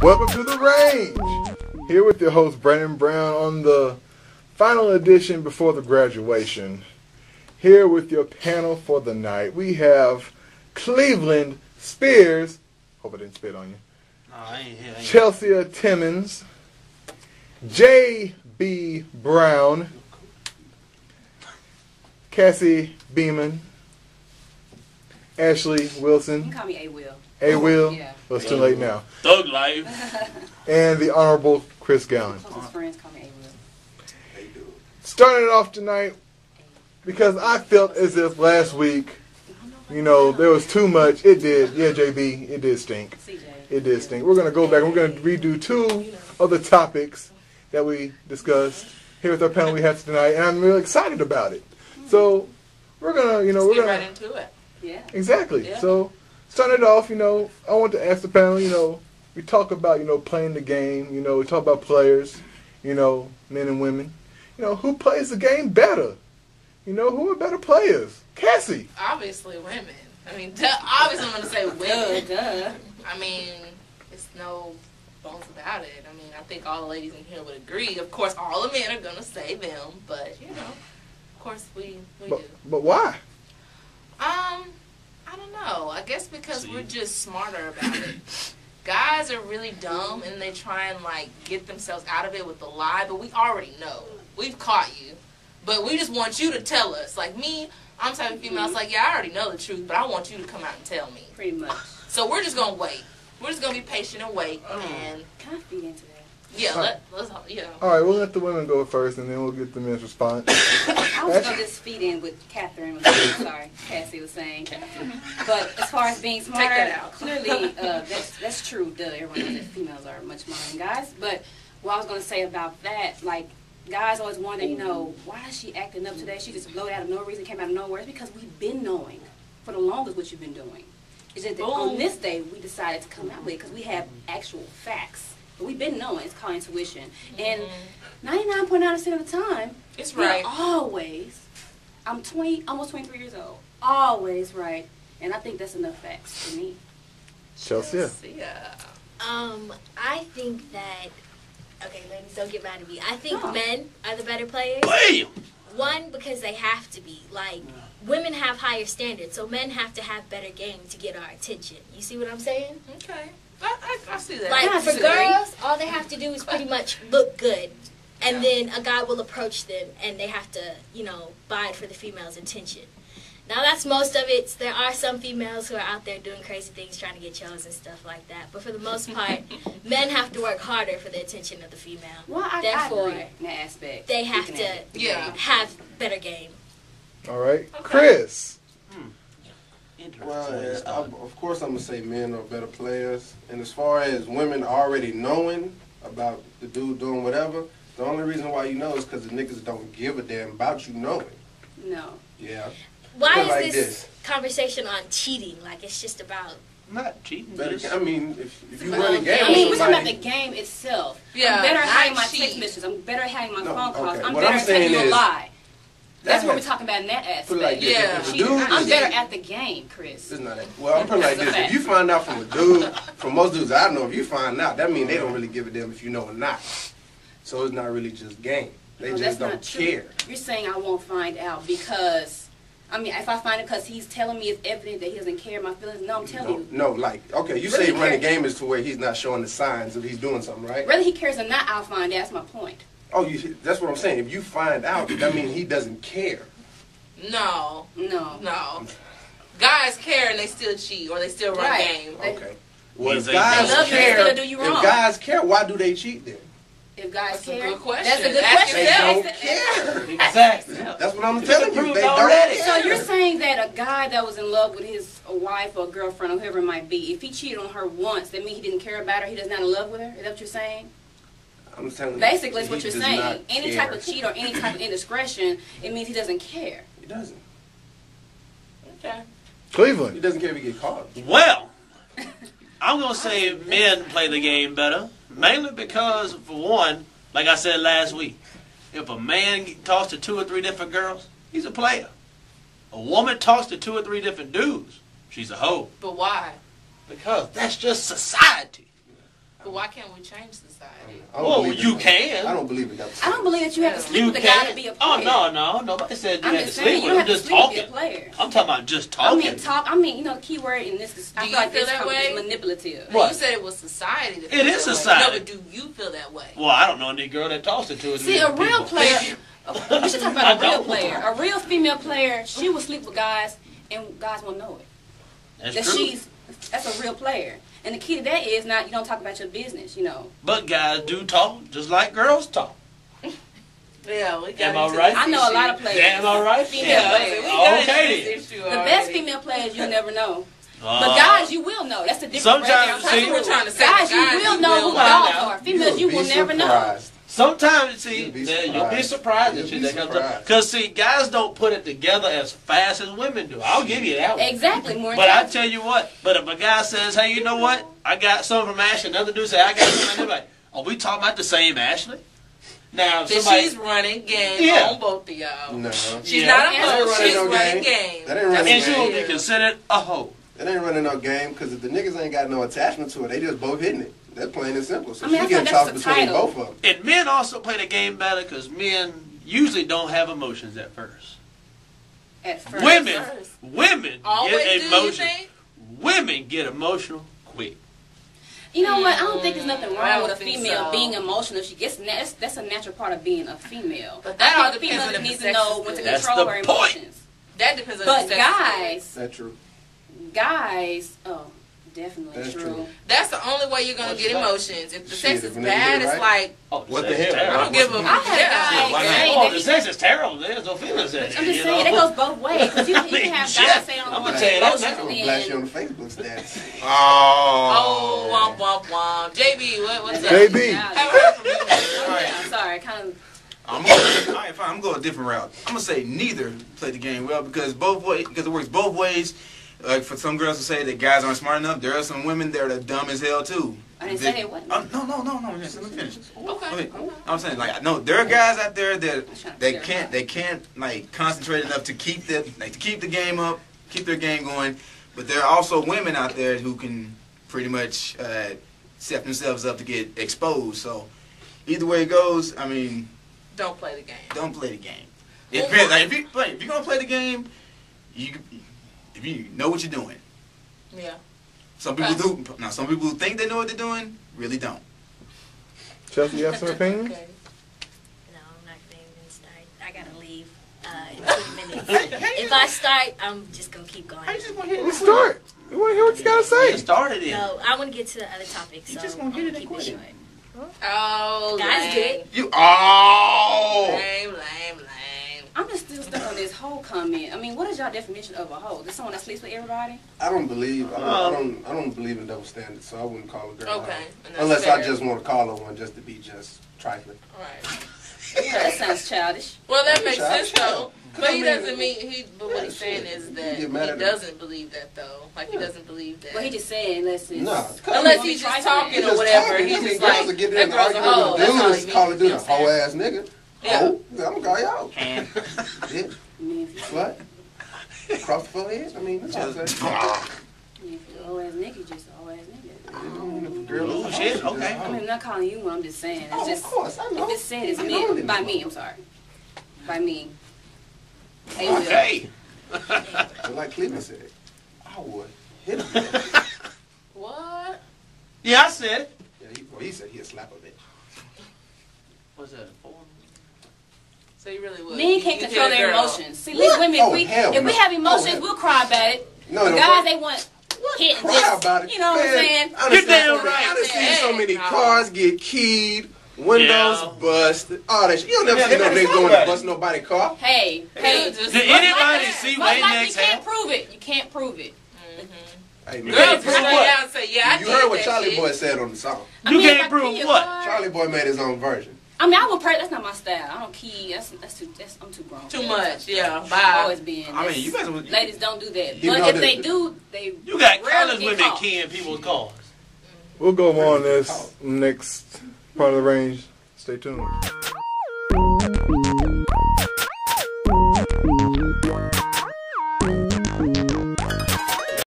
Welcome to the range. Here with your host Brandon Brown on the final edition before the graduation. Here with your panel for the night, we have Cleveland Spears. Hope I didn't spit on you. No, I ain't. Chelsea Timmons, J.B. Brown, Cassie Beeman, Ashley Wilson. You can call me A-Will. A-Will? Yeah. Well, it's too late now. Thug life. And the Honorable Chris Gallen. Closest friends call me A-Will. Starting it off tonight, because I felt as if last week, you know, there was too much. It did. Yeah, JB, it did stink. CJ. It did stink. We're going to go back and we're going to redo two of the topics that we discussed here with our panel we have tonight, and I'm really excited about it. So, we're going to, you know, we're get going right into it. Yeah. Exactly. Yeah. So, starting it off, you know, I want to ask the panel, you know, we talk about, you know, playing the game, you know, we talk about players, you know, men and women. You know, who plays the game better? You know, who are better players? Cassie. Obviously, women. I mean, obviously, I'm going to say women. Duh. I mean, it's no bones about it. I mean, I think all the ladies in here would agree. Of course, all the men are going to say them, but, you know, of course, we do. But why? I don't know. I guess because we're just smarter about it. Guys are really dumb, and they try and, like, get themselves out of it with a lie, but we already know. We've caught you. But we just want you to tell us. Like me, I'm type of female. It's like, yeah, I already know the truth, but I want you to come out and tell me. Pretty much. So we're just going to wait. We're just going to be patient and wait. And Can I feed into that? yeah, let's, you know. All right, we'll let the women go first, and then we'll get the men's response. I was going to just feed in with Catherine was saying. Sorry, Cassie was saying. But as far as being smarter, that out. clearly that's true. Duh, everyone knows that females are much smarter than guys. But what I was going to say about that, like, guys always wonder, you know, why is she acting up today? She just blowed out of no reason, came out of nowhere. It's because we've been knowing for the longest what you've been doing. It's just that on this day, we decided to come out with it because we have actual facts. But we've been knowing. It's called intuition. And 99.9% of the time, It's we're right. always, I'm almost 23 years old, always right. And I think that's enough facts for me. Chelsea. Yeah. I think that, okay, ladies, don't get mad at me. I think No. men are the better players. Bam! One, because they have to be. Like, women have higher standards, so men have to have better game to get our attention. You see what I'm saying? Okay. I see that. Like, I for disagree. girls, all they have to do is pretty much look good. And then a guy will approach them, and they have to, you know, bide for the female's attention. Now, that's most of it. There are some females who are out there doing crazy things, trying to get chose and stuff like that. But for the most part, men have to work harder for the attention of the female. Well, I Therefore, agree in that aspect. they have Speaking to of it. Yeah. have better game. All right. Okay. Chris. Well, of course I'm going to say men are better players. And as far as women already knowing about the dude doing whatever, the only reason why you know is because the niggas don't give a damn about you knowing. No. Yeah. Why Feel is like this this. conversation on cheating? Like, it's just about... Not cheating. Better, just- I mean, if you run a game I mean, we're with talking about somebody... the game itself. Yeah, I'm better at not having my cheat. text messages. I'm better at having my No, phone calls. okay. I'm What better I'm at telling saying you a is- lie. That's what we're That- talking about in that Put aspect. it like this. Yeah. If a Cheating. dude I'm is- better at the game, Chris. It's not that. Well, I'm putting it like That's a this. If fact. you find out from a dude, from most dudes I know, if you find out, that means they don't really give a damn if you know or not. So it's not really just game. They No, just that's don't not true. care. You're saying I won't find out because, I mean, if I find it because he's telling me it's evident that he doesn't care my feelings, no, I'm telling you. No, like, okay, you Really say running care. game is to where he's not showing the signs of he's doing something, right? Whether he cares or not, I'll find out. That's my point. Oh, that's what I'm saying. If you find out, that means he doesn't care. No. No. No. Guys care and they still cheat or they still run Right. game. Okay. Well, if They guys love you, they care, still do you wrong. if guys care, why do they cheat then? If guys That's a care, good question. that's a good Ask question. They yourself. don't care. Exactly. That's what I'm telling you. proved They don't already. care. So you're saying that a guy that was in love with his wife or girlfriend or whoever it might be, if he cheated on her once, that means he didn't care about her, he does not in love with her? Is that what you're saying? I'm telling you. Basically, that's what he you're does saying. not Any care. type of cheat or any type of indiscretion, it means he doesn't care. He doesn't. Okay. He Cleveland. doesn't care if he get caught. Well, I'm going to say men play the game better. Mainly because, for one, like I said last week, if a man talks to 2 or 3 different girls, he's a player. A woman talks to 2 or 3 different dudes, she's a hoe. But why? Because that's just society. But why can't we change society? Oh, you can. I don't believe in that. I don't believe that you have to sleep with a guy to be a player. Oh, no. Nobody said you I'm had to just sleep saying, with you him. don't I'm have to just sleep to be a talking. player. I'm talking about just talking. I mean, you know, the key word in this is, I feel like feel this that way? is manipulative. What? You said it was society. That It is feels that society. way. No, but do you feel that way? Well, I don't know any girl that talks to two or three See, a different real people. player, we should talk about a I real don't. player. A real female player, she will sleep with guys, and guys won't know it. That's true. That's a real player. And the key to that is not, you don't talk about your business, you know. But guys do talk just like girls talk. Yeah, we got Am I into right? this I know a issue. lot of players. Damn, all right. Female players. we got Okay, into then. this issue The already. best female players you'll never know. But guys, you will know. That's the difference. Sometimes, right there. see- We're trying to say guys, you guys, will you know will who find dogs out. are. Females, you will never know. Sometimes, see, You'll be you'll be surprised. surprised You'll that be shit that comes up. surprised. Because, see, guys don't put it together as fast as women do. I'll give you that one. Exactly, more But I intelligent. tell you what, but if a guy says, hey, you know what? I got something from Ashley. Another dude say, I got something from anybody. Are we talking about the same Ashley? Now, if That somebody... she's running game Yeah. on both of y'all. No. She's Yeah. not a That hoe. ain't She's running no running game. game. That ain't running And she will game. be considered a hoe. That ain't running no game because if the niggas ain't got no attachment to it, they just both hitting it. That's plain and simple. So I mean, she I getting thought that's tossed the between title. both of them. And men also play the game better because men usually don't have emotions at first. At first. Women Always get do, you emotional. think? Women get emotional quick. You know what? I don't think there's nothing I wrong don't with a think female so. being emotional. She gets that's a natural part of being a female. But that I all think depends on females if need the to sex know is when to good. That's control the her point. emotions. That depends on But the sex is guys, That's true. definitely That's true. true. good. That's the only way you're gonna What's get that? emotions. If the Shit, sex if is a nigga bad, get it it's right. like Oh, What sex the is hell? I terrible. don't give a. I had guys. Why not? Hey, Oh, they the be- sex is terrible. There's no feelings in it. I'm just you saying, know? it goes both ways. 'Cause you I mean, can have shit. guys say, I don't I'ma want tell you that emotions, now. and I'm gonna blast you on the Facebook stats. Oh, womp womp womp. JB, what's up? JB. Haven't heard from you. Yeah, I'm sorry, kind of. I'm gonna go a different route. I'm gonna say neither play the game well because it works both ways. Like for some girls to say that guys aren't smart enough, there are some women that are dumb as hell too. I didn't say they wasn't. No. Just let me finish. Okay. I'm saying like no, there are guys out there that they can't like concentrate enough to keep the game up, keep their game going. But there are also women out there who can pretty much set themselves up to get exposed. So either way it goes, I mean, Don't play the game. don't play the game. It depends. Like, if you're gonna play the game, if you know what you're doing. Yeah. Some people do. Now, some people who think they know what they're doing really don't. Chelsea, you have some opinions? Okay. No, I'm not going to even start. I got to leave in 20 minutes. If I start, I'm just going to keep going. Let's start. We want to hear what you got to say. It started in. No, I want to get to the other topic, so just I'm gonna get going to it keep and it quit short. Oh, Guys do it. You Lame. I'm just still stuck on this whole comment. I mean, what is y'all definition of a hoe? Is someone that sleeps with everybody? I don't believe in double standards, so I wouldn't call a girl a Okay. hoe. And that's Unless fair. I just want to call her one just to be just trifling. Right. Yeah, that sounds childish. Well, that makes Child, sense though. But I he mean, doesn't mean But what he's saying is that he get mad at him. doesn't believe that though. Like he doesn't believe that. But he just said unless it's... Nah, Unless he's just talking or whatever. Talking. He's I mean, just girls like will get that in an girl's a argument hoe. with That's all a he dude, call a means. dude You a know what I'm hoe saying? ass nigga. Yeah. Hoe? I'm gonna call you out. and Yeah. I mean, if you- What? Across the forehead? I mean, that's all I'm saying. if you're an old ass nigga, you just an old ass nigga. Girl, Oh, shit, okay. I mean, I'm not calling you one, I'm just saying. It's Oh, just, of course, I know. If it's said, it's You know meant it by is. me, I'm sorry. By me. Hey, Will. Okay. But like Cleveland said, I would hit him. What? Yeah, I said it. Yeah, he said he'd slap a bitch. What's that? 4? So you really would. Men can't You control hit a their girl. emotions. See, these women, Oh, if hell we no. have emotions, Oh, we'll cry about it. No, But no, guys, but- they want hit and Cry just, about it. you know what I'm Man, saying? I done You're seen damn so many- right. I done seen so many Yeah. cars get keyed, windows Yeah. busted, all that shit. You don't never Yeah, see no they nigga talk going about to it. bust nobody's car. Hey, Just- Did much anybody like- see much Wayne like next you can't hair? prove it. You can't prove it. Hey, man. Girls can't will prove straight what? out and say, yeah, I You did heard what that Charlie shit. Boy said on the song. I You mean, can't if I prove key a what? car- Charlie Boy made his own version. I mean, I would pray. That's not my style. I don't key. I'm too grown. Too much, yeah. I've Bye. always been. I mean, you guys would- ladies don't do that. You But know if that- they do, they You got rarely college get women caught. keying people's cars. We'll go on this next part of the range. Stay tuned.